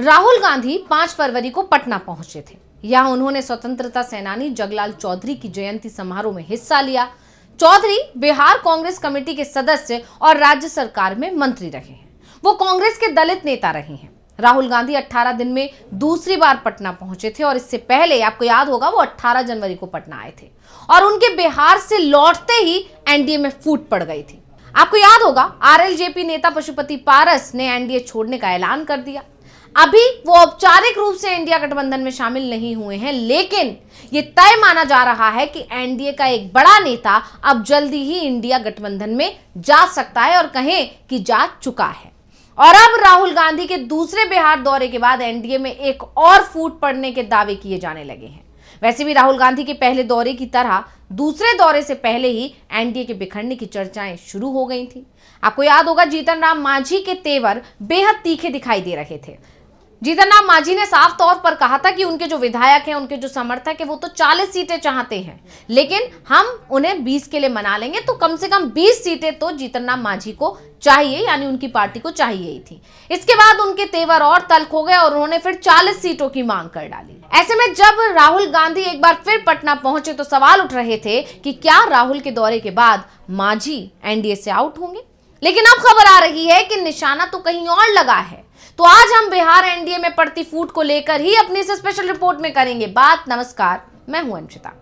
राहुल गांधी 5 फरवरी को पटना पहुंचे थे। यहां उन्होंने स्वतंत्रता सेनानी जगलाल चौधरी की जयंती समारोह में हिस्सा लिया। चौधरी बिहार कांग्रेस कमेटी के सदस्य और राज्य सरकार में मंत्री रहे हैं। वो कांग्रेस के दलित नेता रहे हैं। राहुल गांधी 18 दिन में दूसरी बार पटना पहुंचे थे और इससे पहले आपको याद होगा वो 18 जनवरी को पटना आए थे और उनके बिहार से लौटते ही एनडीए में फूट पड़ गई थी। आपको याद होगा आरएलजेपी नेता पशुपति पारस ने एनडीए छोड़ने का ऐलान कर दिया। अभी वो औपचारिक रूप से इंडिया गठबंधन में शामिल नहीं हुए हैं, लेकिन ये तय माना जा रहा है कि एनडीए का एक बड़ा नेता अब जल्दी ही इंडिया गठबंधन में जा सकता है और कहें कि जा चुका है। और अब राहुल गांधी के दूसरे बिहार दौरे के बाद एनडीए में एक और फूट पड़ने के दावे किए जाने लगे हैं। वैसे भी राहुल गांधी के पहले दौरे की तरह दूसरे दौरे से पहले ही एनडीए के बिखरने की चर्चाएं शुरू हो गई थी। आपको याद होगा जीतन राम मांझी के तेवर बेहद तीखे दिखाई दे रहे थे। जीतन राम मांझी ने साफ तौर पर कहा था कि उनके जो विधायक हैं, उनके जो समर्थक हैं, वो तो 40 सीटें चाहते हैं, लेकिन हम उन्हें 20 के लिए मना लेंगे। तो कम से कम 20 सीटें तो जीतन राम मांझी को चाहिए, यानी उनकी पार्टी को चाहिए ही थी। इसके बाद उनके तेवर और तल्ख हो गए और उन्होंने फिर 40 सीटों की मांग कर डाली। ऐसे में जब राहुल गांधी एक बार फिर पटना पहुंचे तो सवाल उठ रहे थे कि क्या राहुल के दौरे के बाद मांझी एनडीए से आउट होंगे। लेकिन अब खबर आ रही है कि निशाना तो कहीं और लगा है। तो आज हम बिहार एनडीए में पड़ती फूट को लेकर ही अपनी इस स्पेशल रिपोर्ट में करेंगे बात। नमस्कार, मैं हूं अंशिता।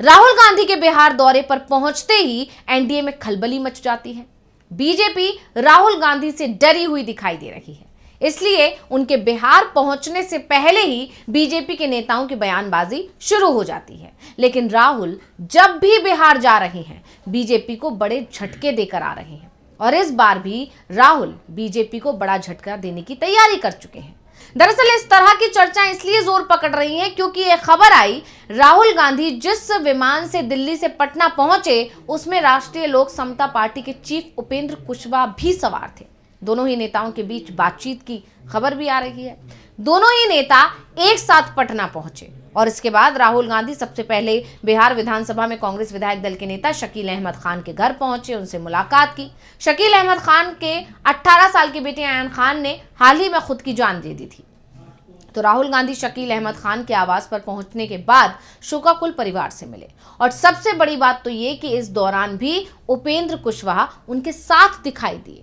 राहुल गांधी के बिहार दौरे पर पहुंचते ही एनडीए में खलबली मच जाती है। बीजेपी राहुल गांधी से डरी हुई दिखाई दे रही है, इसलिए उनके बिहार पहुंचने से पहले ही बीजेपी के नेताओं की बयानबाजी शुरू हो जाती है। लेकिन राहुल जब भी बिहार जा रहे हैं, बीजेपी को बड़े झटके देकर आ रहे हैं और इस बार भी राहुल बीजेपी को बड़ा झटका देने की तैयारी कर चुके हैं। दरअसल इस तरह की चर्चाएं इसलिए जोर पकड़ रही हैं क्योंकि यह खबर आई राहुल गांधी जिस विमान से दिल्ली से पटना पहुंचे उसमें राष्ट्रीय लोक समता पार्टी के चीफ उपेंद्र कुशवाहा भी सवार थे। दोनों ही नेताओं के बीच बातचीत की खबर भी आ रही है। दोनों ही नेता एक साथ पटना पहुंचे और इसके बाद राहुल गांधी सबसे पहले बिहार विधानसभा में कांग्रेस विधायक दल के नेता शकील अहमद खान के घर पहुंचे, उनसे मुलाकात की। शकील अहमद खान के 18 साल की बेटी आयन खान ने हाल ही में खुद की जान दे दी थी। तो राहुल गांधी शकील अहमद खान के आवास पर पहुंचने के बाद शोकाकुल परिवार से मिले और सबसे बड़ी बात तो ये कि इस दौरान भी उपेंद्र कुशवाहा उनके साथ दिखाई दिए।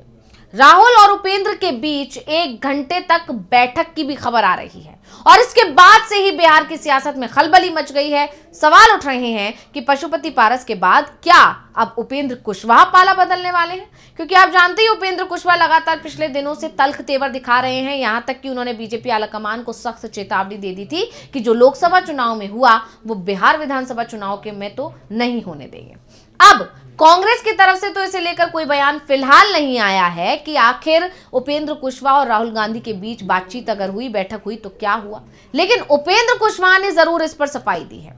राहुल और उपेंद्र के बीच 1 घंटे तक बैठक की भी खबर आ रही है और इसके बाद से ही बिहार की सियासत में खलबली मच गई है। सवाल उठ रहे हैं कि पशुपति पारस के बाद क्या अब उपेंद्र कुशवाहा पाला बदलने वाले हैं, क्योंकि आप जानते ही उपेंद्र कुशवाहा लगातार पिछले दिनों से तल्ख तेवर दिखा रहे हैं। यहां तक कि उन्होंने बीजेपी आलाकमान को सख्त चेतावनी दे दी थी कि जो लोकसभा चुनाव में हुआ वो बिहार विधानसभा चुनाव के में तो नहीं होने देंगे। अब कांग्रेस की तरफ से तो इसे लेकर कोई बयान फिलहाल नहीं आया है कि आखिर उपेंद्र कुशवाहा और राहुल गांधी के बीच बातचीत अगर हुई, बैठक हुई तो क्या हुआ, लेकिन उपेंद्र कुशवाहा ने जरूर इस पर सफाई दी है।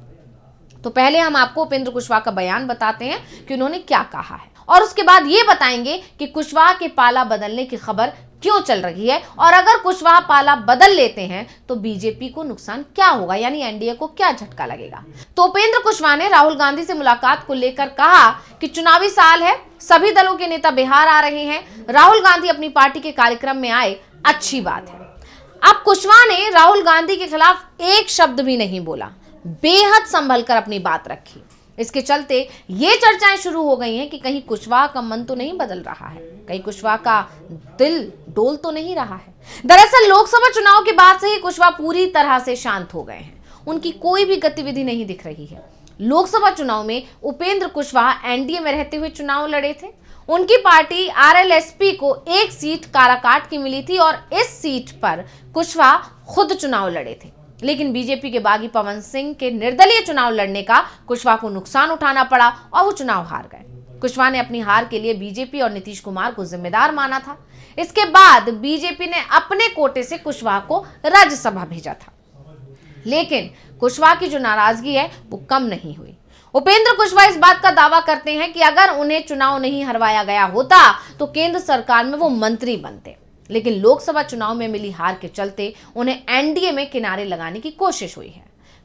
तो पहले हम आपको उपेंद्र कुशवाहा का बयान बताते हैं कि उन्होंने क्या कहा है और उसके बाद ये बताएंगे कि कुशवाहा के पाला बदलने की खबर क्यों चल रही है और अगर कुशवाहा पाला बदल लेते हैं तो बीजेपी को नुकसान क्या होगा, यानी एनडीए को क्या झटका लगेगा। तो उपेंद्र कुशवाहा ने राहुल गांधी से मुलाकात को लेकर कहा कि चुनावी साल है, सभी दलों के नेता बिहार आ रहे हैं, राहुल गांधी अपनी पार्टी के कार्यक्रम में आए, अच्छी बात है। अब कुशवाहा ने राहुल गांधी के खिलाफ एक शब्द भी नहीं बोला, बेहद संभल कर अपनी बात रखी। इसके चलते ये चर्चाएं शुरू हो गई हैं कि कहीं कुशवाहा का मन तो नहीं बदल रहा है, कहीं कुशवाहा का दिल डोल तो नहीं रहा है। दरअसल लोकसभा चुनाव के बाद से ही कुशवाहा पूरी तरह से शांत हो गए हैं, उनकी कोई भी गतिविधि नहीं दिख रही है। लोकसभा चुनाव में उपेंद्र कुशवाहा एनडीए में रहते हुए चुनाव लड़े थे। उनकी पार्टी आरएलएसपी को 1 सीट काराकाट की मिली थी और इस सीट पर कुशवाहा खुद चुनाव लड़े थे, लेकिन बीजेपी के बागी पवन सिंह के निर्दलीय चुनाव लड़ने का कुशवाहा को नुकसान उठाना पड़ा और वो चुनाव हार गए। कुशवाहा ने अपनी हार के लिए बीजेपी और नीतीश कुमार को जिम्मेदार माना था। इसके बाद बीजेपी ने अपने कोटे से कुशवाहा को राज्यसभा भेजा था, लेकिन कुशवाहा की जो नाराजगी है वो कम नहीं हुई। उपेंद्र कुशवाहा इस बात का दावा करते हैं कि अगर उन्हें चुनाव नहीं हरवाया गया होता तो केंद्र सरकार में वो मंत्री बनते, लेकिन लोकसभा चुनाव में मिली हार के चलते उन्हें एनडीए में किनारे लगाने की कोशिश हुई है।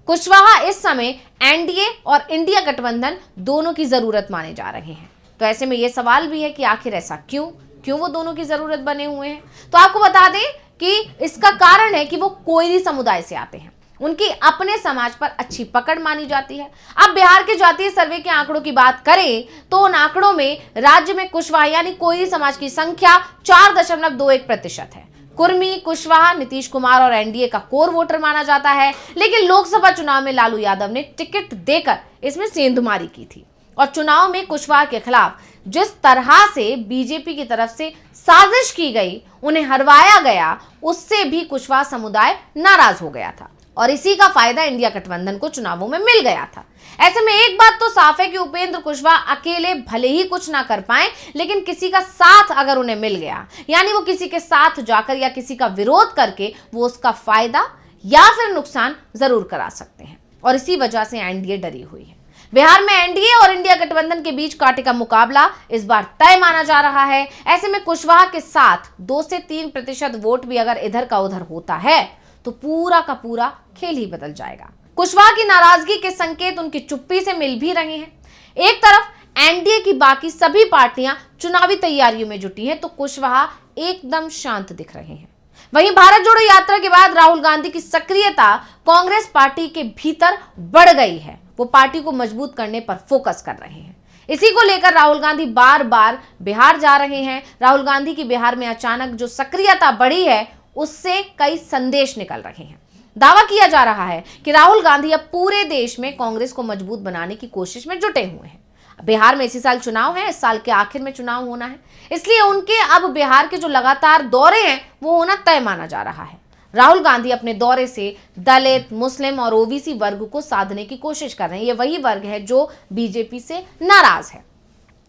कुशवाहा इस समय एनडीए और इंडिया गठबंधन दोनों की जरूरत माने जा रहे हैं। तो ऐसे में यह सवाल भी है कि आखिर ऐसा क्यों वो दोनों की जरूरत बने हुए हैं। तो आपको बता दें कि इसका कारण है कि वो कोयली समुदाय से आते हैं, उनकी अपने समाज पर अच्छी पकड़ मानी जाती है। अब बिहार के जातीय सर्वे के आंकड़ों की बात करें तो उन आंकड़ों में राज्य में कुशवाहा यानी कोयली समाज की संख्या 4.21% है। कुर्मी, कुशवाहा नीतीश कुमार और एनडीए का कोर वोटर माना जाता है, लेकिन लोकसभा चुनाव में लालू यादव ने टिकट देकर इसमें सेंधमारी की थी और चुनाव में कुशवाहा के खिलाफ जिस तरह से बीजेपी की तरफ से साजिश की गई, उन्हें हरवाया गया, उससे भी कुशवाहा समुदाय नाराज हो गया था और इसी का फायदा इंडिया गठबंधन को चुनावों में मिल गया था। ऐसे में एक बात तो साफ है कि उपेंद्र कुशवाहा अकेले भले ही कुछ ना कर पाए, लेकिन किसी का साथ अगर उन्हें मिल गया, यानी वो किसी के साथ जाकर या किसी का विरोध करके वो उसका फायदा या फिर नुकसान जरूर करा सकते हैं और इसी वजह से एनडीए डरी हुई है। बिहार में एनडीए और इंडिया गठबंधन के बीच कांटे का मुकाबला इस बार तय माना जा रहा है। ऐसे में कुशवाहा के साथ 2 से 3% वोट भी अगर इधर का उधर होता है तो पूरा का पूरा खेल ही बदल जाएगा। कुशवाहा की नाराजगी के संकेत उनकी चुप्पी से मिल भी रहे हैं। एक तरफ एनडीए की बाकी सभी पार्टियां चुनावी तैयारियों में जुटी हैं तो कुशवाहा एकदम शांत दिख रहे हैं। वहीं भारत जोड़ो यात्रा के बाद राहुल गांधी की सक्रियता कांग्रेस पार्टी के भीतर बढ़ गई है। वो पार्टी को मजबूत करने पर फोकस कर रहे हैं। इसी को लेकर राहुल गांधी बार बार बिहार जा रहे हैं। राहुल गांधी की बिहार में अचानक जो सक्रियता बढ़ी है, उससे कई संदेश निकल रहे हैं। दावा किया जा रहा है कि राहुल गांधी अब पूरे देश में कांग्रेस को मजबूत बनाने की कोशिश में जुटे हुए हैं। बिहार में इसी साल चुनाव है, इस साल के आखिर में चुनाव होना है, इसलिए उनके अब बिहार के जो लगातार दौरे हैं वो होना तय माना जा रहा है। राहुल गांधी अपने दौरे से दलित, मुस्लिम और ओबीसी वर्ग को साधने की कोशिश कर रहे हैं। ये वही वर्ग है जो बीजेपी से नाराज है।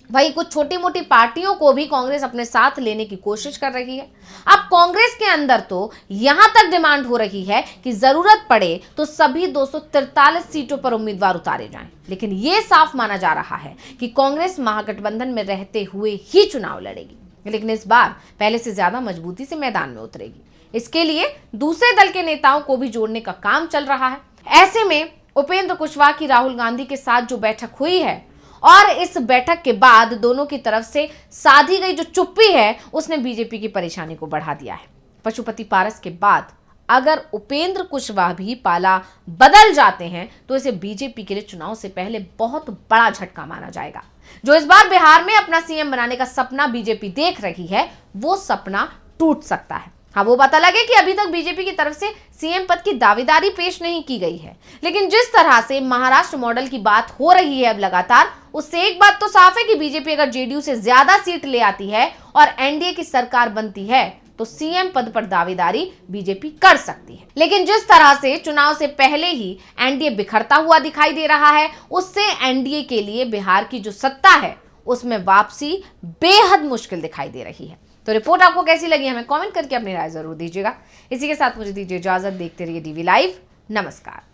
वहीं कुछ छोटी मोटी पार्टियों को भी कांग्रेस अपने साथ लेने की कोशिश कर रही है। अब कांग्रेस के अंदर तो यहां तक डिमांड हो रही है कि जरूरत पड़े तो सभी 243 सीटों पर उम्मीदवार उतारे जाएं। लेकिन यह साफ माना जा रहा है कि कांग्रेस महागठबंधन में रहते हुए ही चुनाव लड़ेगी, लेकिन इस बार पहले से ज्यादा मजबूती से मैदान में उतरेगी। इसके लिए दूसरे दल के नेताओं को भी जोड़ने का काम चल रहा है। ऐसे में उपेंद्र कुशवाहा की राहुल गांधी के साथ जो बैठक हुई है और इस बैठक के बाद दोनों की तरफ से साधी गई जो चुप्पी है, उसने बीजेपी की परेशानी को बढ़ा दिया है। पशुपति पारस के बाद अगर उपेंद्र कुशवाहा भी पाला बदल जाते हैं तो इसे बीजेपी के लिए चुनाव से पहले बहुत बड़ा झटका माना जाएगा। जो इस बार बिहार में अपना सीएम बनाने का सपना बीजेपी देख रही है, वो सपना टूट सकता है। हाँ, वो पता लगे कि अभी तक बीजेपी की तरफ से सीएम पद की दावेदारी पेश नहीं की गई है, लेकिन जिस तरह से महाराष्ट्र मॉडल की बात हो रही है अब लगातार, उससे एक बात तो साफ है कि बीजेपी अगर जेडीयू से ज्यादा सीट ले आती है और एनडीए की सरकार बनती है तो सीएम पद पर दावेदारी बीजेपी कर सकती है। लेकिन जिस तरह से चुनाव से पहले ही एनडीए बिखरता हुआ दिखाई दे रहा है, उससे एनडीए के लिए बिहार की जो सत्ता है उसमें वापसी बेहद मुश्किल दिखाई दे रही है। तो रिपोर्ट आपको कैसी लगी, हमें कमेंट करके अपनी राय जरूर दीजिएगा। इसी के साथ मुझे दीजिए इजाजत। देखते रहिए डीवी लाइव। नमस्कार।